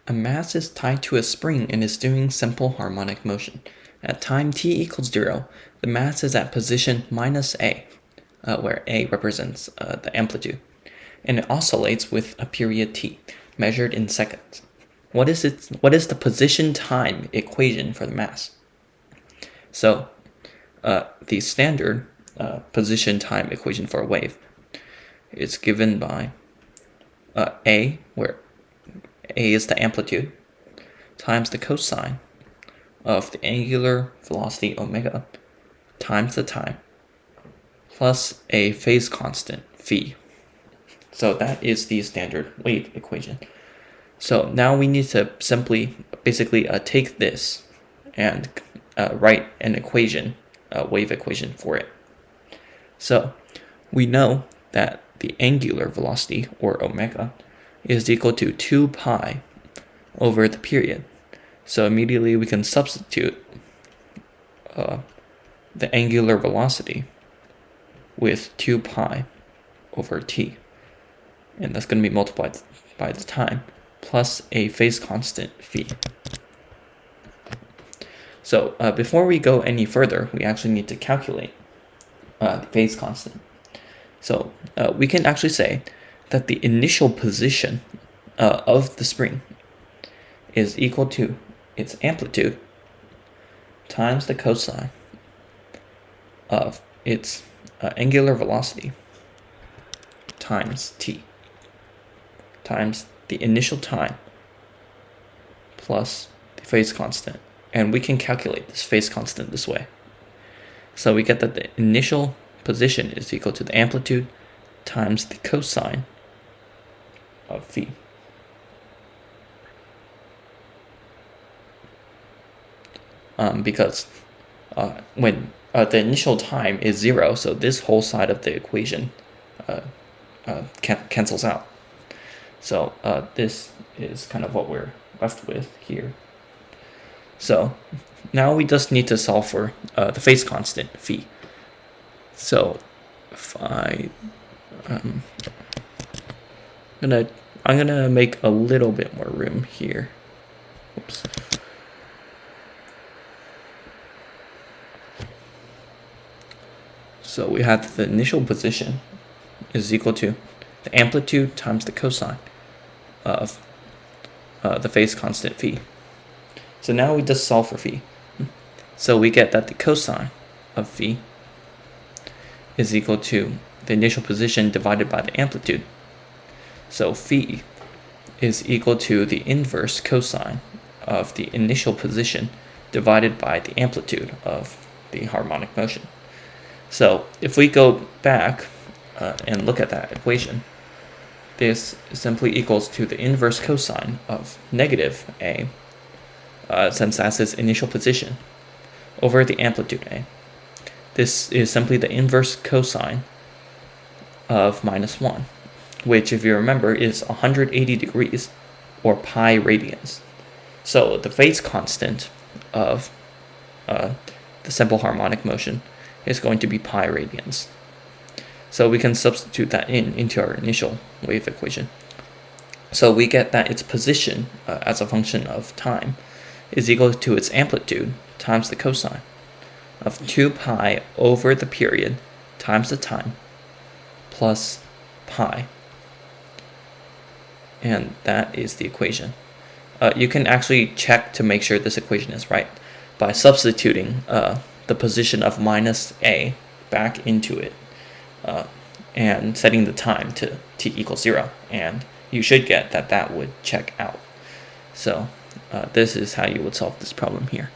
A mass is tied to a spring and is doing simple harmonic motion. At time t equals 0, the mass is at position minus a, where a represents the amplitude, and it oscillates with a period t, measured in seconds. What is the position time equation for the mass? So, the standard position time equation for a wave is given by a, where a is the amplitude, times the cosine of the angular velocity omega times the time, plus a phase constant phi. So that is the standard wave equation. So now we need to basically take this and write an equation, a wave equation for it. So we know that the angular velocity, or omega, is equal to 2 pi over the period. So immediately we can substitute the angular velocity with 2 pi over t. And that's going to be multiplied by the time, plus a phase constant phi. So before we go any further, we actually need to calculate the phase constant. So we can actually say that the initial position of the spring is equal to its amplitude times the cosine of its angular velocity times t, times the initial time plus the phase constant. And we can calculate this phase constant this way. So we get that the initial position is equal to the amplitude times the cosine of phi. Because when the initial time is 0, so this whole side of the equation cancels out. So this is kind of what we're left with here. So now we just need to solve for the phase constant phi. So if I'm gonna make a little bit more room here. Oops. So we have the initial position is equal to the amplitude times the cosine of the phase constant phi. So now we just solve for phi. So we get that the cosine of phi is equal to the initial position divided by the amplitude. So phi is equal to the inverse cosine of the initial position divided by the amplitude of the harmonic motion. So if we go back and look at that equation, this simply equals to the inverse cosine of negative a, since that's its initial position, over the amplitude a. This is simply the inverse cosine of minus 1, which, if you remember, is 180 degrees, or pi radians. So the phase constant of the simple harmonic motion is going to be pi radians. So we can substitute that into our initial wave equation. So we get that its position as a function of time is equal to its amplitude times the cosine of 2 pi over the period times the time plus pi. And that is the equation. You can actually check to make sure this equation is right by substituting the position of minus a back into it and setting the time to t equals 0. And you should get that would check out. So this is how you would solve this problem here.